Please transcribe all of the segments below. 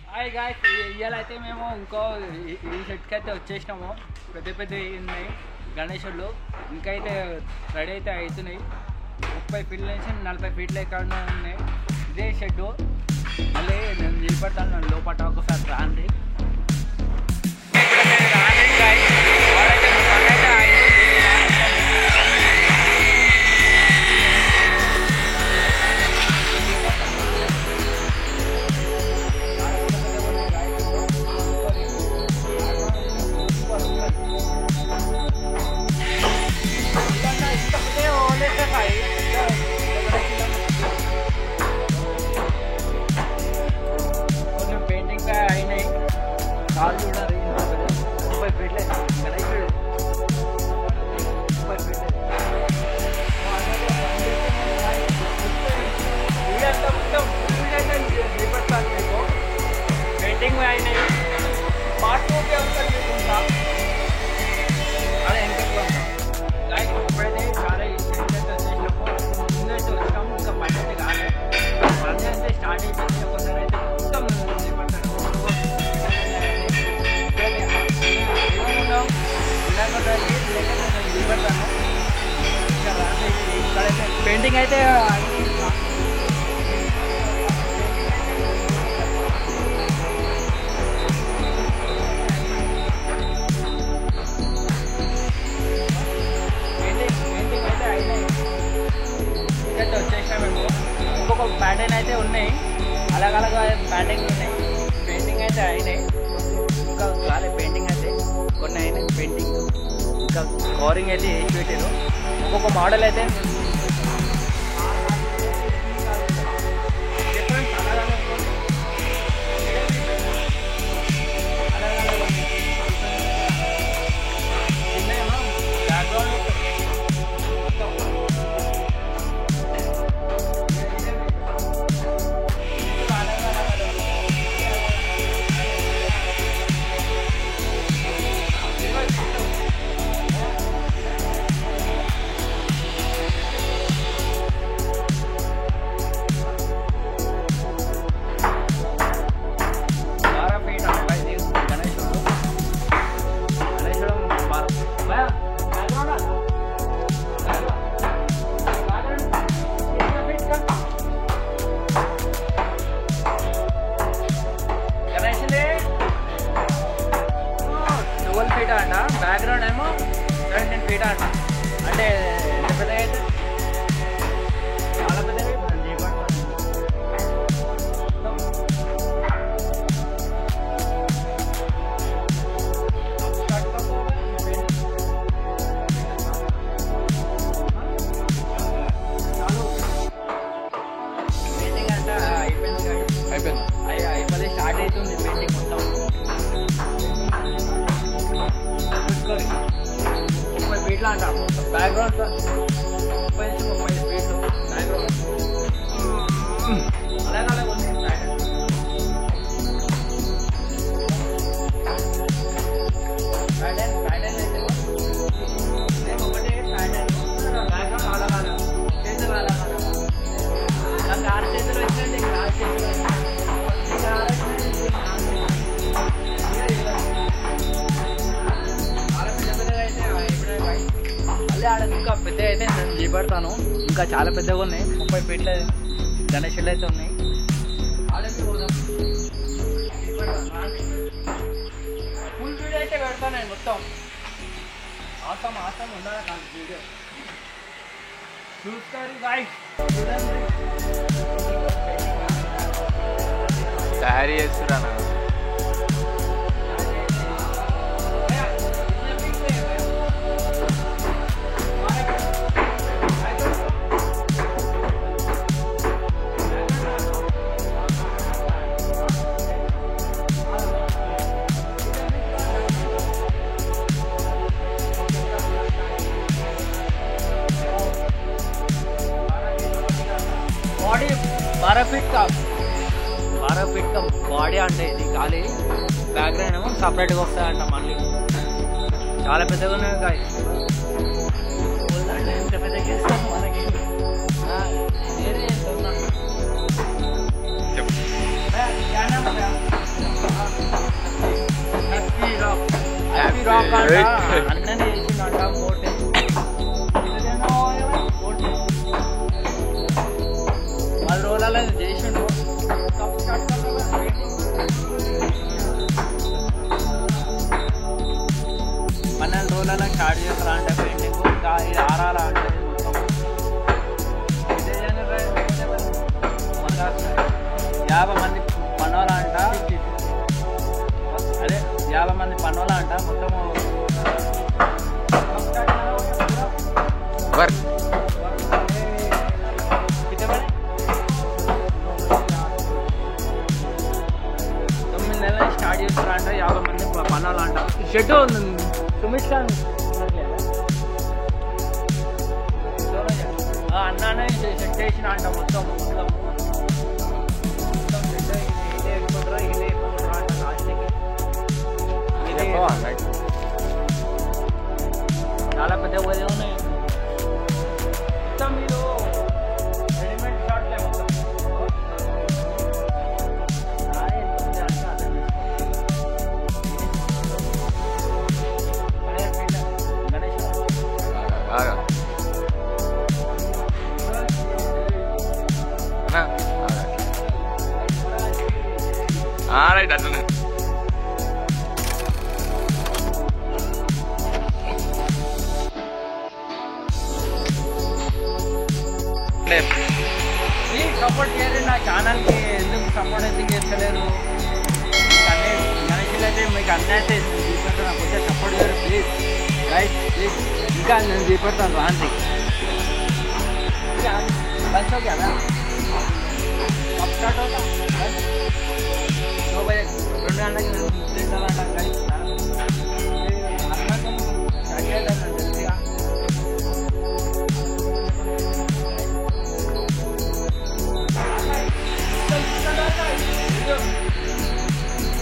Hi guys, ఇవాళ అయితే మేము ఇంకో ఈ సెట్కి అయితే వచ్చేసినాము. పెద్ద పెద్ద ఉన్నాయి గణేశుళ్ళు, ఇంకా అయితే రెడీ అయితే అవుతున్నాయి. 30 ఫీట్ల నుంచి 40 ఫీట్ల ఎక్కడ ఉన్నాయి. ఇదే షెడ్డు. మళ్ళీ నేను నిలబడతాను, నన్ను లోపల ఒకసారి రాండి. కొంచెం పెయింటింగ్ అయినాయి. కాలు చూడాలి. 30 ఫీట్లే గణేశుడు. 30 ఫీట్లే ఇదంతా మొత్తం నిలబడతాను మీకు. పెయింటింగ్ అయినాయి. పార్ట్ 2 వస్తుంది మీకుంటా. అదే ఇంకా ఇప్పుడైతే చాలా ముందైతే వచ్చాము. ఇంకా పన్నెండు కాలే. పని అయితే స్టార్ట్ అయిపోయింది. ఒకసారి అయితే మొత్తం నిలబడతాను. నిలబడతాను. ఇక్కడైతే పెయింటింగ్ అయితే వచ్చేసినా మేము. ఇంకొక ప్యాటర్న్ అయితే ఉన్నాయి, అలగలగా ప్యాటర్న్ ఉన్నాయి. పెయింటింగ్ అయితే అయినాయి, ఇంకా కాలే. పెయింటింగ్ అయితే కొన్ని అయినాయి. పెయింటింగ్ ఇంకా కవరింగ్ అయితే వేసి పెట్టారు. ఇంకొక మోడల్ అయితే అంట. బ్యాక్గ్రౌండ్ ఏమో 17 ఫీట్ అంట. అంటే ఎంత పెద్దగా అయితే చాలా పెద్దగా పెయింటింగ్ అంట అయిపోయింది. స్టార్ట్ అవుతుంది పెయింటింగ్ మొత్తం. 30 ఫీట్లు అంట బ్యాక్గ్రౌండ్. 30 ఫీట్లు బ్యాక్గ్రౌండ్. అలాగే ఉంది ప్యాటర్న్ అయితే ఒకటే ప్యాటర్న్. బ్యాక్గ్రౌండ్ అలాగా చేతులు అలాగా నాకు 6 చేతులు వచ్చింది. 6 చేతులు ఇంకా పెద్ద అయితే నేను చేపడతాను. ఇంకా చాలా పెద్దగా ఉన్నాయి. 30 ఫీట్ల గణేశులు అయితే ఉన్నాయి. ఫుల్ వీడియో అయితే పెడతాను నేను మొత్తం. ఆసం ఉండాలి నాకు వీడియో చూస్తారు గాయ్స్. తయారీ చేస్తున్నా. బాడీ 12 ఫీట్ బాడీ అంటే ఇది ఖాళీ. బ్యాక్గ్రౌండ్ ఏమో సపరేట్గా వస్తాయంట. మళ్ళీ చాలా పెద్దగా ఉన్నాయి గాయ్స్. ఎంత పెద్దగా చేస్తాను మనకి. నేనే చేస్తాను. क्या नाम है? అన్ననే చేసిందంట మోటే పది రోజులలో చేసిండు 12 రోజులలో స్టార్ట్ చేస్తారా అంటే పెయింటింగ్ ఇంకా ఇది ఆరాలా అంటే మొత్తం 50 మంది పనోలా అంట అదే 50 మంది పనోలా అంట మొత్తము వర్క్ 9 నెలలు స్టార్ట్ చేస్తారా అంటే 50 మంది పనోలా అంట షెడ్ ఉంది సుమిష్టాన్ అన్నానే సెట్ చేసిన అంట మొత్తం సెట్ ఇదే ఎక్కుంటారో ఇదే ఎక్కుంటారో అంట లాస్ట్కి చాలా పెద్ద పోతే ఉన్నాయి మొత్తం మీరు రెడీమేడ్ షార్ట్లే మొత్తం రైట్ అట్లనే సపోర్ట్ చేయరు నా ఛానల్కి ఎందుకు సపోర్ట్ ఎందుకు చేస్తలేరు అన్నీ గణేష్లు అయితే మీకు అన్నీ అయితే చూపెడతాను నాకు వచ్చే సపోర్ట్ చేయరు ప్లీజ్ రైట్ ప్లీజ్ ఇంకా నేను చూపెడతాను రాంటి बस हो गया ना अब स्टार्ट होता बस 2 बजे 2 गंटलకి స్టార్ట్ చేద్దాం జల్దీగా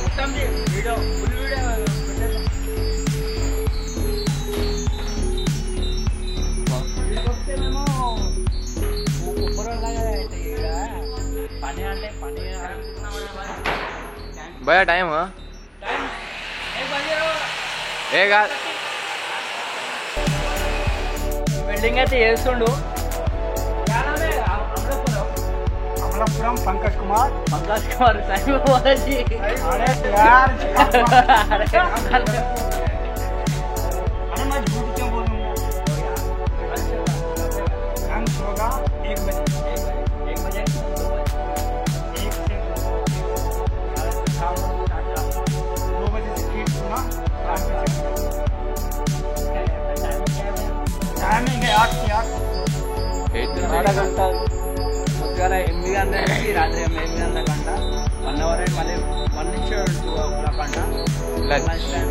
మొత్తం వీడియో ఫుల్ వీడియో भैया टाइम बिल्डिंग అయితే చేస్తుండు अमलापुरम पंकज कुमार टाइम बोला जी अरे यार अरे मैं झूठ क्यों बोलूंगा लंच होगा 1 बजे 1 बजे 1 से 2 बजे से स्ट्रीट सुना टाइमिंग है 8 से 8 आधा घंटा పొద్దుగాల 8 గంటల నుంచి రాత్రి 8 గంటల గంట 1 అవర్ మళ్ళీ 1 నుంచి 2 o'clock అంట లంచ్ టైం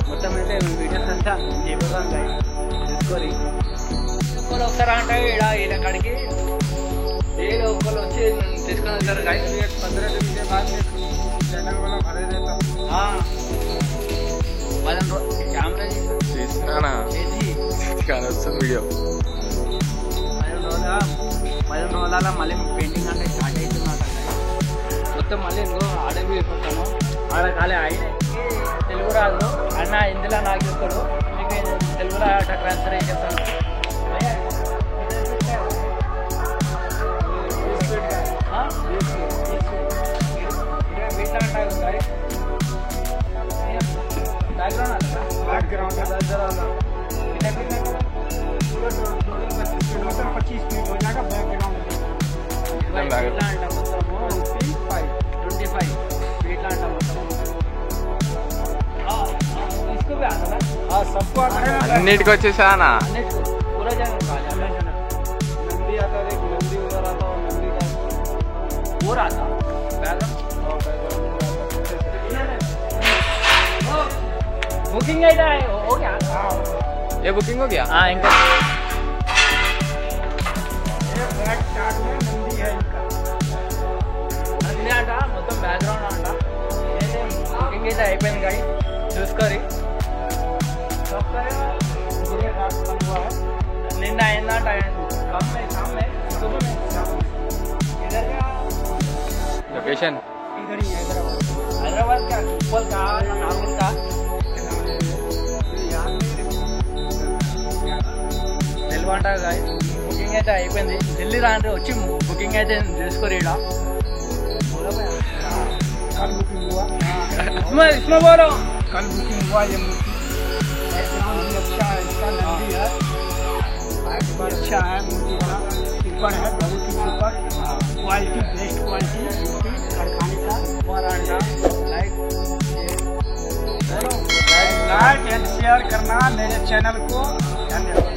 మొత్తం అయితే వీడియోస్ అంతా చేయబోదాం తీసుకొని ఒక్కరు ఒకసారి అంటే ఈయన కాడికి ఏదో ఒక్కరు వచ్చి తీసుకొని వెళ్తారు గైస్ 15 दिन के बाद चैनल वाला भरे देता हाँ कैमरा తీసుకున్నానా వస్తుంది వీడియో 10 రోజుల మళ్ళీ పెయింటింగ్ అంటే స్టార్ట్ అవుతుందట మొత్తం మళ్ళీ ఇంకో ఆడవి అయిపోతాము ఆడ ఖాళీ ఆయనకి తెలుగు రాదు అన్న ఇందులో నాకు చెప్తాడు మీకు తెలుగులో ట్రాన్స్ఫర్ అయ్యి చెప్తాను बैकग्राउंड 25 मिनट हो जाएगा बैकग्राउंड 25 फीट अंटा మొత్తం इसको भी आता ना हाँ सबको आता है అన్నిటికి వచ్చేసానా पूरा जगह नंदी आता है नंदी उधर आता और नंदी का और आता बुकिंग है हो गया ये बुकिंग हो गया हाँ इनका बैक स्टार्ट में नंदी है इनका नंदी आटा మొత్తం బ్యాక్గ్రౌండ్ ఆట ఏదే బుకింగ్ అయితే అయిపోయింది గాయి చూసుకొని నిన్న అయిందంట కమ్ सुबह में इधर का लोकेशन इधर ही हैदराबाद हैदराबाद का उप्पल का नागौर का తెలవంట బుకింగ్ అయితే అయిపోయింది. ఢిల్లీ రాండి వచ్చి బుకింగ్ అయితే చేసుకోరు ఇక్కడ. कल बुकिंग हुआ इसमें बोलो कल बुकिंग हुआ ये मूर्ति बैकग्राउंड भी अच्छा है, इसका नंदी है, हाइट भी अच्छा है, मूर्ति बड़ा सुपर है, बहुत ही सुपर क्वालिटी, बेस्ट क्वालिटी मूर्ति कारखाने का। लाइक एंड शेयर करना मेरे चैनल को। धन्यवाद।